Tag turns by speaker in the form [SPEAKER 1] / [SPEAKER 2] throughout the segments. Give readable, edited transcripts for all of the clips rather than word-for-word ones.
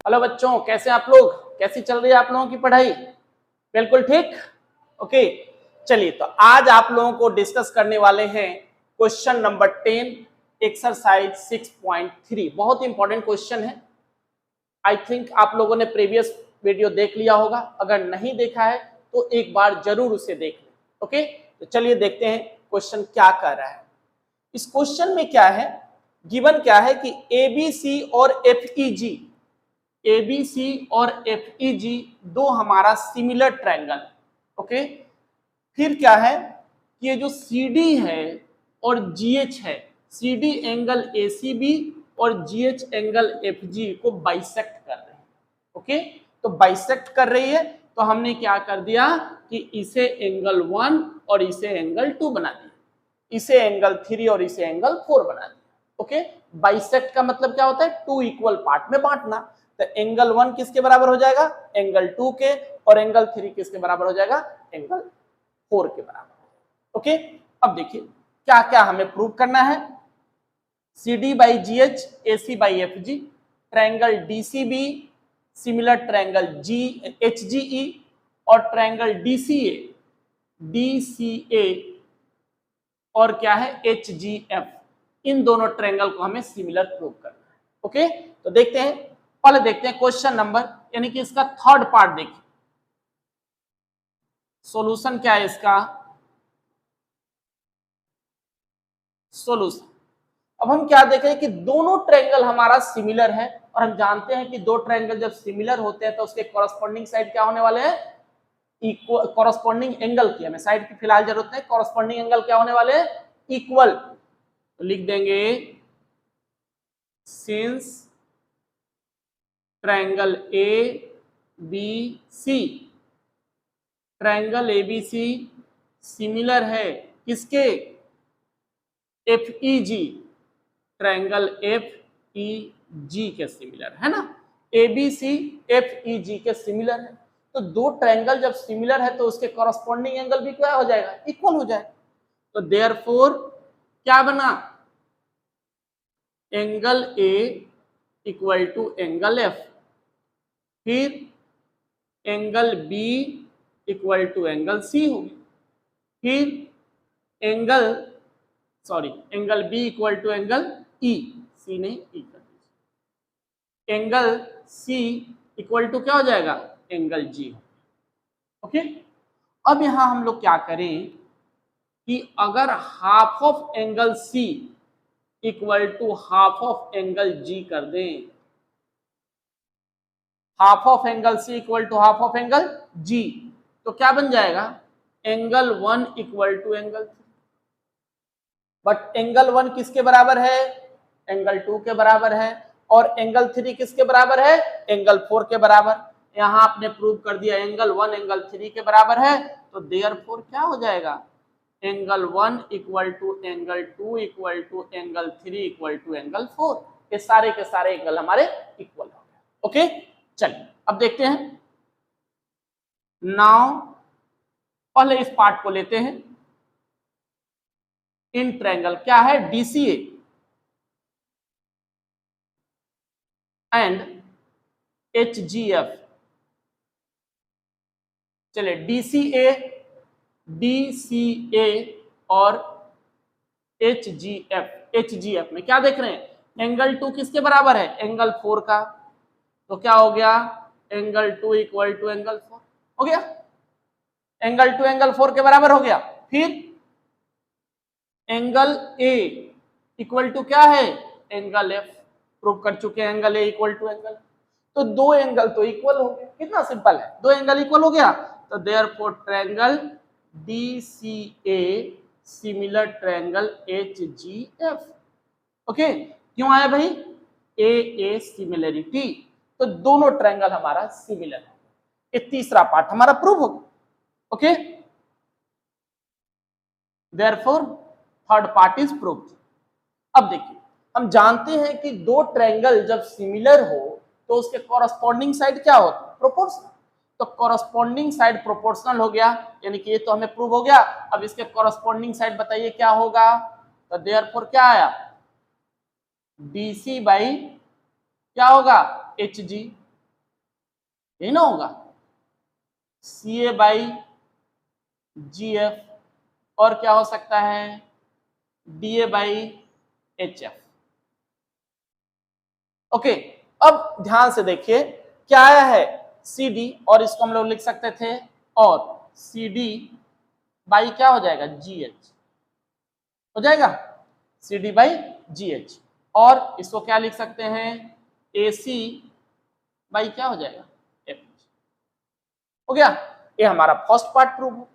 [SPEAKER 1] Hello बच्चों, कैसे आप लोग? कैसी चल रही है आप लोगों की पढ़ाई? बिल्कुल ठीक। ओके, चलिए तो आज आप लोगों को डिस्कस करने वाले हैं क्वेश्चन नंबर 10 एक्सरसाइज 6.3। बहुत इंपॉर्टेंट क्वेश्चन है। आई थिंक आप लोगों ने प्रीवियस वीडियो देख लिया होगा, अगर नहीं देखा है तो एक बार जरूर उसे देख लें। ओके, तो चलिए देखते हैं क्वेश्चन क्या कह रहा है। इस क्वेश्चन में क्या है, गिवन क्या है कि एबीसी और एफईजी, एबीसी और एफईजी दो हमारा सिमिलर ट्रायंगल। ओके, फिर क्या है कि ये जो सीडी है और जीएच है, सीडी एंगल एसीबी और जीएच एंगल एफजी को बाइसेक्ट कर रहे हैं। ओके, तो बाइसेक्ट कर रही है तो हमने क्या कर दिया कि इसे एंगल 1 और इसे एंगल 2 बना दिया, इसे एंगल 3 और इसे एंगल 4 बना दिया। ओके, बाइसेक्ट का मतलब क्या होता है? 2 इक्वल पार्ट में बांटना। तो एंगल 1 किसके बराबर हो जाएगा? एंगल 2 के, और एंगल 3 किसके बराबर हो जाएगा? एंगल 4 के बराबर। ओके, अब देखिए क्या क्या हमें प्रूव करना है। CD by GH, AC by FG, triangle DCB similar triangle HGE और ट्रायंगल DCA और क्या है HGF, इन दोनों ट्रायंगल को हमें सिमिलर प्रूव करना है। ओके, तो देखते हैं, पहले देखते हैं क्वेश्चन नंबर, यानी कि इसका थर्ड पार्ट देखिए। सॉल्यूशन क्या है इसका? सॉल्यूशन, अब हम क्या देखें कि दोनों ट्रायंगल हमारा सिमिलर है, और हम जानते हैं कि दो ट्रायंगल जब सिमिलर होते हैं तो उसके कॉरस्पॉन्डिंग साइड क्या होने वाले हैं? इक्वल। कॉरस्पॉन्डिंग एंगल की हमें साइड की फिलहाल जरूरत नहीं, कॉरस्पॉन्डिंग एंगल क्या होने वाले हैं? इक्वल। तो लिख देंगे since triangle A B C, triangle ABC similar है किसके? एफईजी, ट्रायंगल एफईजी के सिमिलर है ना। एबीसी एफईजी के सिमिलर है, तो दो ट्रायंगल जब सिमिलर है तो उसके कॉरस्पॉन्डिंग एंगल भी क्या हो जाएगा? इक्वल हो जाएगा। तो देयरफॉर क्या बना? Angle A equal to angle F, फिर angle B equal to angle C हो गया, फिर angle B equal to angle E, C नहीं ई कर दीजिए, एंगल सी इक्वल टू क्या हो जाएगा? Angle G. ओके, अब यहां हम लोग क्या करें कि अगर half of angle C equal to half of angle G कर दें, half of angle C equal to half of angle G, तो क्या बन जाएगा? Angle 1 equal to angle 3। But angle 1 किसके बराबर है? एंगल 2 के बराबर है, और एंगल 3 किसके बराबर है? एंगल 4 के बराबर। यहां आपने प्रूव कर दिया एंगल 1 एंगल 3 के बराबर है, तो देयरफॉर क्या हो जाएगा? Angle 1 equal to angle 2 equal to angle 3 equal to angle 4। ये सारे के सारे एंगल हमारे इक्वल हो गए। ओके, चलिए अब देखते हैं। नाउ पहले इस पार्ट को लेते हैं। इन ट्रायंगल क्या है? DCA and HGF। चलिए DCA और HGF में क्या देख रहे हैं? एंगल 2 किसके बराबर है? एंगल 4 का। तो क्या हो गया? एंगल 2 इक्वल टू एंगल 4 हो गया, एंगल 2 एंगल 4 के बराबर हो गया। फिर एंगल A इक्वल टू क्या है? Angle F। प्रूव कर चुके हैं angle A equal to angle, तो दो एंगल तो इक्वल हो गए। कितना सिंपल है, दो एंगल इक्वल हो गया। तो therefore triangle DCA similar triangle HGF। Okay, क्यों आया भाई? ए सिमिलरिटी, तो दोनों ट्रायंगल हमारा सिमिलर है। ये तीसरा पार्ट हमारा प्रूव हो गया। Okay, therefore third part is proved. अब देखिए, हम जानते हैं कि दो ट्रायंगल जब सिमिलर हो तो उसके कॉरस्पॉन्डिंग साइड क्या होता है? प्रोपोर्शनल। तो कॉरस्पॉन्डिंग साइड प्रोपोर्शनल हो गया, यानी कि ये तो हमें प्रूव हो गया। अब इसके कॉरस्पॉन्डिंग साइड बताइए क्या होगा? तो देयरफॉर क्या आया? DC बाई क्या होगा? HG। यही ना होगा, CA बाई GF, और क्या हो सकता है, DA बाई HF। ओके, अब ध्यान से देखिए क्या आया है, CD, और इसको हम लोग लिख सकते थे, और CD बाई क्या हो जाएगा, GH हो जाएगा, CD बाई GH, और इसको क्या लिख सकते हैं, AC बाई क्या हो जाएगा, FH। हो गया, ये हमारा फर्स्ट पार्ट प्रूव हो।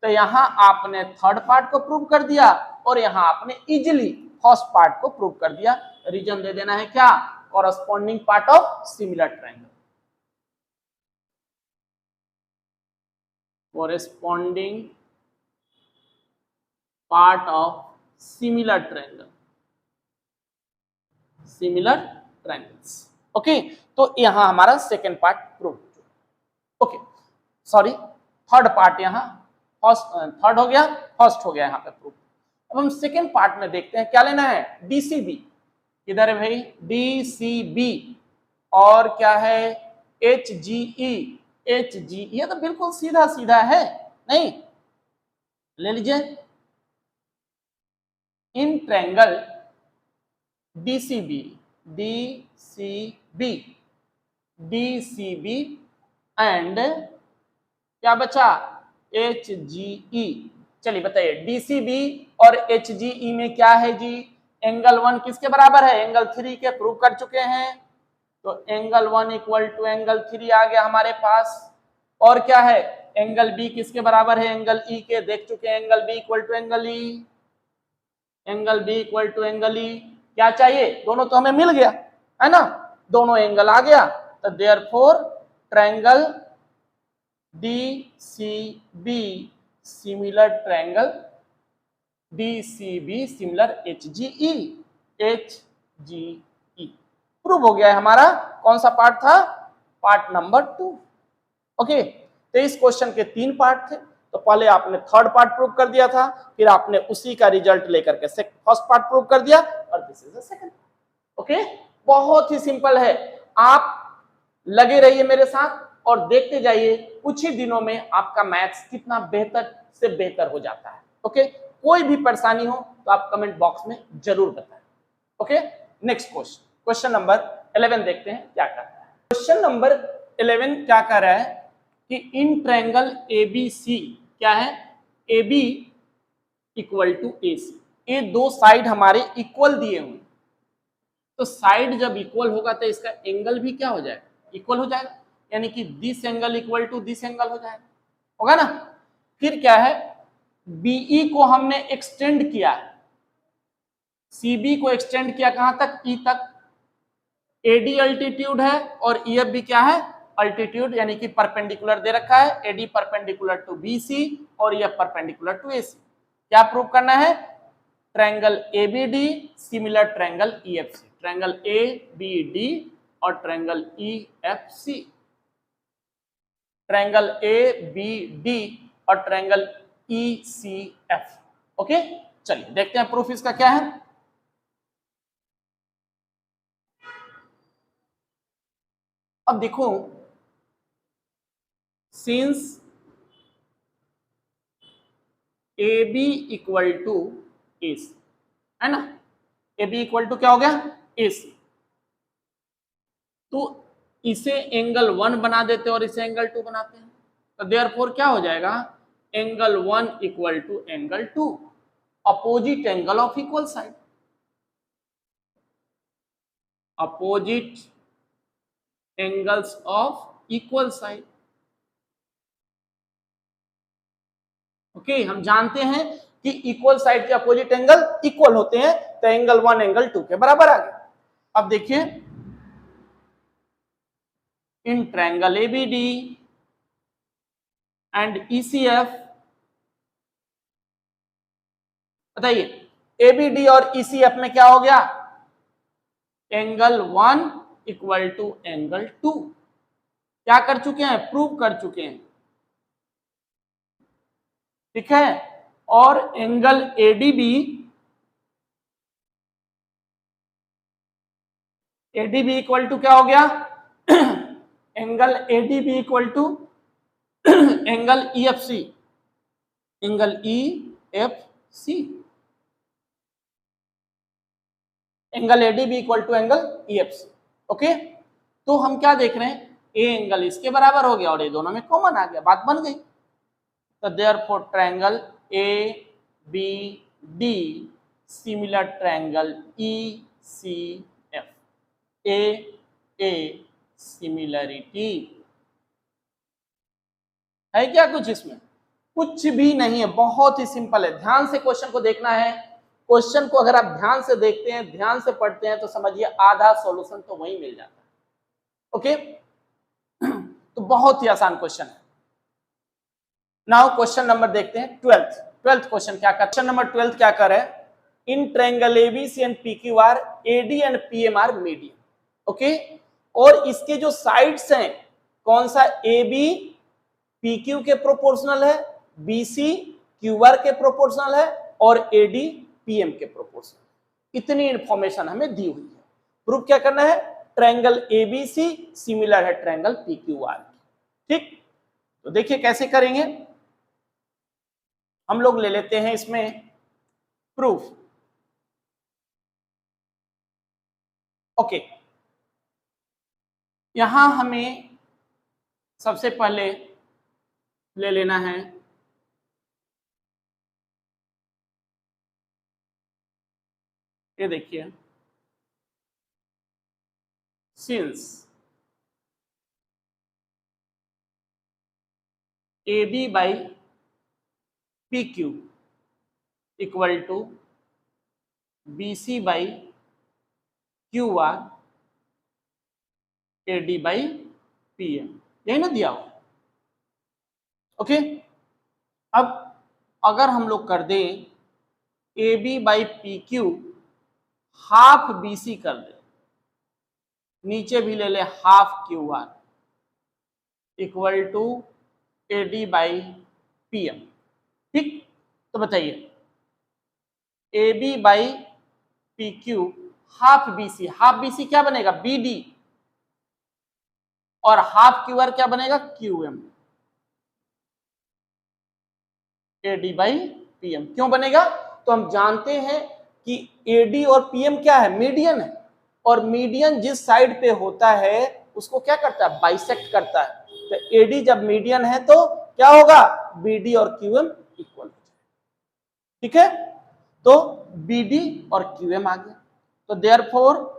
[SPEAKER 1] तो यहां आपने थर्ड पार्ट को प्रूव कर दिया, और यहां आपने इजिली फर्स्ट पार्ट को प्रूव कर दिया। रीजन दे देना है क्या, corresponding part of similar triangle, corresponding part of similar triangle, similar triangles. Okay, तो यहां हमारा second part prove. Okay, sorry, third part यहां फर्स्ट, थर्ड हो गया, फर्स्ट हो गया यहां पे प्रूफ। अब हम सेकेंड पार्ट में देखते हैं क्या लेना है, DCB, किधर है भाई, DCB, और क्या है, HGE, HGE, ये तो बिल्कुल सीधा सीधा है, नहीं, ले लीजिए, in triangle DCB, DCB, DCB and क्या बचा, HGE। चलिए बताइए, DCB और HGE में क्या है जी, एंगल 1 किसके बराबर है, एंगल 3 के, प्रूव कर चुके हैं। तो एंगल 1 इक्वल टू एंगल 3 आ गया हमारे पास, और क्या है, एंगल B किसके बराबर है, एंगल E के, देख चुके हैं, angle B equal to angle E, angle B equal to angle E। क्या चाहिए, दोनों तो हमें मिल गया है ना, दोनों एंगल आ गया, तो therefore triangle DCB similar triangle DCB similar HGE, HGE prove हो गया है हमारा। कौन सा पार्ट था, पार्ट नंबर 2। ओके, तो इस क्वेश्चन के 3 पार्ट थे, तो पहले आपने थर्ड पार्ट प्रूव कर दिया था, फिर आपने उसी का रिजल्ट लेकर के फर्स्ट पार्ट प्रूव कर दिया, और this is the second. Okay, बहुत ही सिंपल है, आप लगे रहिए मेरे साथ और देखते जाइए, कुछ ही दिनों में आपका मैथ्स कितना बेहतर से बेहतर हो जाता है। ओके, कोई भी परेशानी हो तो आप कमेंट बॉक्स में जरूर बताएं। Okay, next question, question number 11 देखते हैं क्या कर रहा है। क्वेश्चन नंबर 11 क्या कर रहा है कि इन ट्रायंगल ABC क्या है, AB इक्वल टू AC, ये दो साइड हमारे इक्वल दिए हुए, तो साइड जब इक्वल होगा तो इसका एंगल भी क्या हो जाएगा, इक्वल हो जाएगा, यानी कि this angle equal to this angle हो जाएगा, होगा ना। फिर क्या है, BE को हमने एक्सटेंड किया है, CB को एक्सटेंड किया कहां तक, E तक, AD अल्टीट्यूड है, और EF भी क्या है, अल्टीट्यूड, यानी कि परपेंडिकुलर दे रखा है, AD परपेंडिकुलर टू BC और EF परपेंडिकुलर टू AC। क्या प्रूव करना है, triangle ABD similar triangle EFC, triangle ABD और ट्रायंगल EFC, ट्रायंगल ABD और ट्रायंगल ECF। ओके, चलिए देखते हैं प्रूफ इसका क्या है। अब देखो, since AB equal to AC है ना, AB इक्वल टू क्या हो गया, AC, तो इसे एंगल 1 बना देते और इसे एंगल 2 बनाते हैं, तो देयरफॉर क्या हो जाएगा, angle 1 equal to angle 2, opposite angle of equal side, opposite angles of equal side. Okay, हम जानते हैं कि इक्वल साइड के अपोजिट एंगल इक्वल होते हैं, तो एंगल 1 एंगल 2 के बराबर आ गया। अब देखिए, in triangle ABD and ECF, बताइए ABD और ECF में क्या हो गया, एंगल 1 इक्वल टू एंगल 2, क्या कर चुके हैं, प्रूव कर चुके हैं, ठीक है। और एंगल ADB इक्वल टू क्या हो गया angle ADB equal to angle EFC, angle EFC, angle ADB equal to angle EFC। Okay, तो हम क्या देख रहे हैं, ए एंगल इसके बराबर हो गया और ये दोनों में कॉमन आ गया, बात बन गई। तो therefore triangle ABD similar triangle ECF, ए सिमिलरिटी है क्या कुछ इसमें? कुछ भी नहीं है, बहुत ही सिंपल है। ध्यान से क्वेश्चन को देखना है। क्वेश्चन को अगर आप ध्यान से देखते हैं, ध्यान से पढ़ते हैं, तो समझिए आधा सॉल्यूशन तो वहीं मिल जाता है। ओके, तो बहुत ही आसान क्वेश्चन है। नाउ क्वेश्चन नंबर देखते हैं 12th क्वेश्चन क्या कर, क्वेश्चन नंबर 12 क्या कर है, in triangle ABC and PQR AD and PM are median. Okay, और इसके जो साइड्स हैं, कौन सा AB PQ के प्रोपोर्शनल है, BC QR के प्रोपोर्शनल है और AD PM के प्रोपोर्शनल। इतनी इंफॉर्मेशन हमें दी हुई है। प्रूफ क्या करना है, ट्रायंगल ABC सिमिलर है ट्रायंगल PQR। ठीक, तो देखिए कैसे करेंगे। हम लोग ले लेते हैं इसमें प्रूफ। ओके, यहां हमें सबसे पहले ले लेना है ये, देखिए since AB by PQ equal to BC by QR AD by PM, यही ना दिया हो। ओके, अब अगर हम लोग कर दें AB by PQ half BC कर दे, नीचे भी ले ले half QR equal to AD by PM। ठीक, तो बताइए AB by PQ half BC, half BC क्या बनेगा BD, और हाफ QR क्या बनेगा QM, AD बाई PM। क्यों बनेगा, तो हम जानते हैं कि AD और PM क्या है, मीडियन है, और मीडियन जिस साइड पे होता है उसको क्या करता है, बाइसेक्ट करता है। तो AD जब मीडियन है तो क्या होगा, BD और QM इक्वल। ठीक है, तो BD और QM आ गया। तो देयरफॉर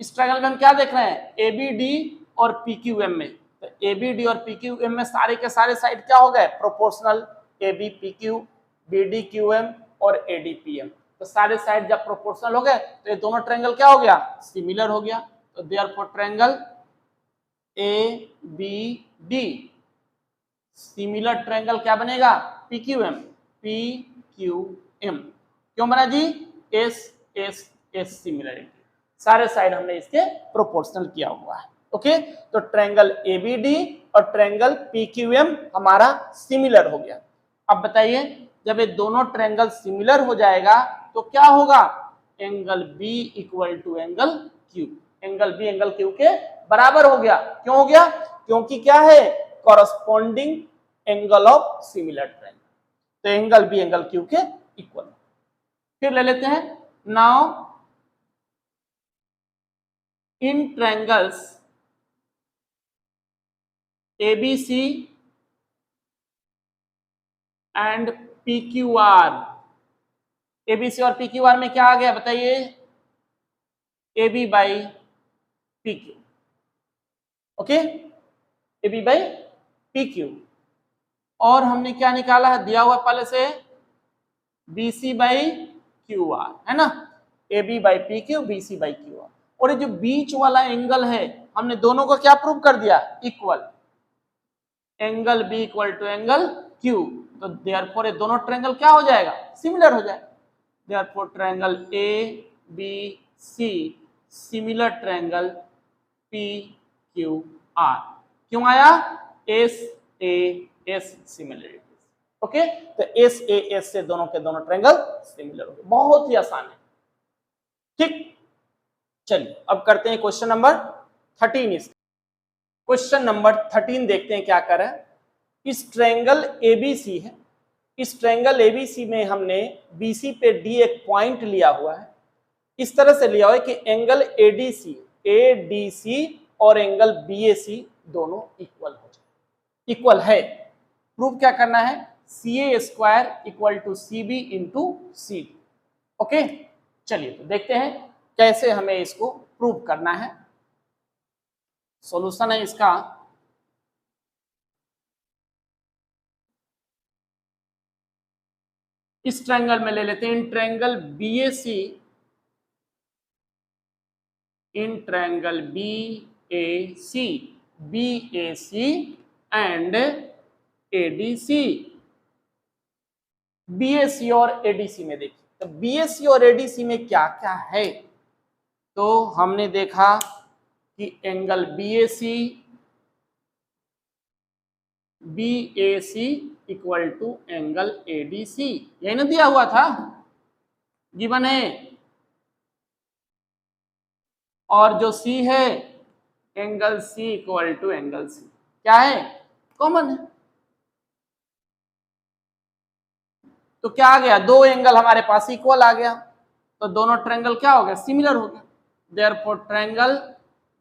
[SPEAKER 1] इस ट्रायंगल में हम क्या देख रहे हैं, ABD और PQM में, तो ABD और PQM में सारे के सारे साइड क्या हो गए, proportional, AB PQ BD QM और AD PM। तो सारे साइड जब प्रोपोर्शनल हो गए तो ये दोनों ट्रायंगल क्या हो गया, सिमिलर हो गया। तो therefore triangle ABD similar triangle क्या बनेगा, PQM क्यों बना जी, S सिमिलरिटी, सारे साइड हमने इसके प्रोपोर्शनल किया हुआ है। ओके, तो ट्रायंगल ABD और ट्रायंगल PQM हमारा सिमिलर हो गया। अब बताइए जब ये दोनों ट्रायंगल सिमिलर हो जाएगा तो क्या होगा, angle B equal to angle Q, angle B angle Q के बराबर हो गया। क्यों हो गया, क्योंकि क्या है, corresponding angle of similar triangle, तो एंगल B एंगल Q के इक्वल। फिर ले लेते हैं, now in triangles ABC and PQR, ABC और PQR में क्या आ गया बताइए, AB by PQ। Okay, AB by PQ, और हमने क्या निकाला है, दिया हुआ पहले से BC बाई QR, है ना, AB by PQ BC by QR। और ये जो बीच वाला एंगल है हमने दोनों को क्या प्रूव कर दिया, equal, angle B equal to angle Q। तो देयरफॉर ये दोनों ट्रायंगल क्या हो जाएगा, सिमिलर हो जाएगा। Therefore triangle ABC similar triangle PQR। क्यों आया, SAS सिमिलरिटी। ओके, तो SAS से दोनों के दोनों ट्रायंगल सिमिलर हो गए, बहुत ही आसान है। ठीक, चलिए अब करते हैं क्वेश्चन नंबर 13 इसका। क्वेश्चन नंबर 13 देखते हैं क्या करें। इस ट्रायंगल एबीसी है, इस ट्रायंगल एबीसी में हमने बीसी पे डी एक पॉइंट लिया हुआ है, इस तरह से लिया हुआ है कि एंगल एडीसी और एंगल बीएसी दोनों इक्वल हो जाए, इक्वल है। प्रूव क्या करना है, CA square equal to CB into CD। Okay, चलिए तो देखते हैं कैसे हमें इसको प्रूव करना है। सॉल्यूशन है इसका, इस ट्रायंगल में ले लेते हैं, in triangle BAC, in triangle BAC and ADC। BAC और ADC में देखिए, तो BAC और ADC में क्या क्या है, तो हमने देखा कि angle BAC equal to angle ADC, यही ना दिया हुआ था, गिवन है। और जो C है angle C equal to angle C, क्या है, कॉमन है। तो क्या आ गया, दो एंगल हमारे पास इक्वल आ गया, तो दोनों ट्रायंगल क्या हो गया, सिमिलर हो गया। Therefore triangle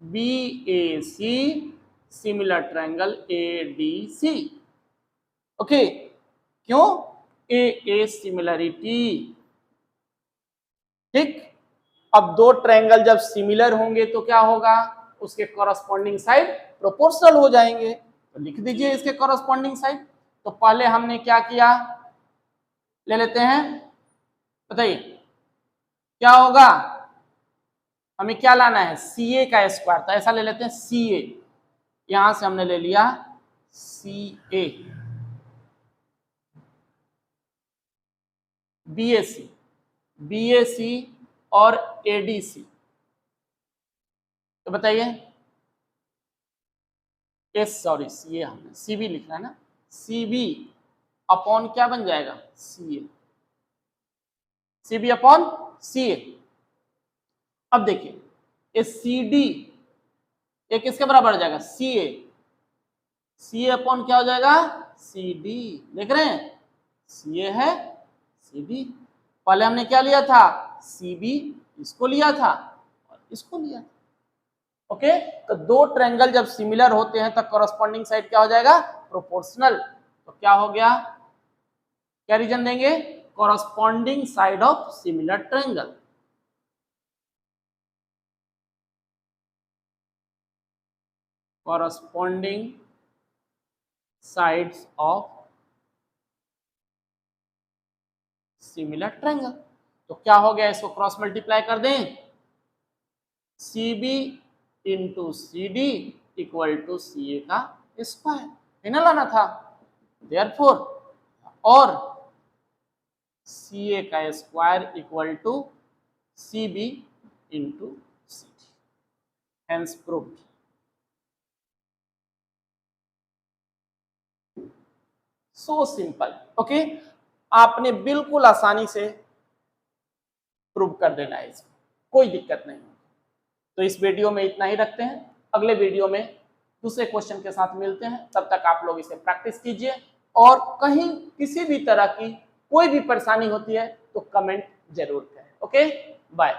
[SPEAKER 1] BAC similar triangle ADC। Okay, क्यों, AA सिमिलरिटी। ठीक, अब दो ट्रायंगल जब सिमिलर होंगे तो क्या होगा, उसके कॉरस्पॉन्डिंग साइड प्रोपोर्शनल हो जाएंगे, तो लिख दीजिए इसके कॉरस्पॉन्डिंग साइड। तो पहले हमने क्या किया, ले लेते हैं, बताइए क्या होगा, हमें क्या लाना है, CA का स्क्वायर, तो ऐसा ले लेते हैं CA, यहां से हमने ले लिया CA, BAC और ADC, तो बताइए, सॉरी CA हमने CB लिखना है ना, CB अपॉन क्या बन जाएगा, CB अपॉन CA। अब देखिए ये CD ये किसके बराबर हो जाएगा, CA अपॉन क्या हो जाएगा, CD, देख रहे हैं, CA है CD, पहले हमने क्या लिया था, CB, इसको लिया था और इसको लिया था। ओके, तो दो ट्रायंगल जब सिमिलर होते हैं तो कॉरस्पॉन्डिंग साइड क्या हो जाएगा, प्रोपोर्शनल। तो क्या हो गया, क्या रीजन देंगे, corresponding side of similar triangle. Corresponding sides of similar triangle. तो क्या हो गया, इसको क्रॉस मल्टीप्लाई कर दें, CB into CD equal to CA का स्क्वायर, है ना, लाना था। देयरफॉर और CA का square equal to CB into CD, hence proved. So simple. Okay, आपने बिल्कुल आसानी से प्रूव कर देना है, इसमें कोई दिक्कत नहीं। तो इस वीडियो में इतना ही रखते हैं, अगले वीडियो में दूसरे क्वेश्चन के साथ मिलते हैं। तब तक आप लोग इसे प्रैक्टिस कीजिए, और कहीं किसी भी तरह की कोई भी परेशानी होती है तो कमेंट जरूर करें। Okay, bye.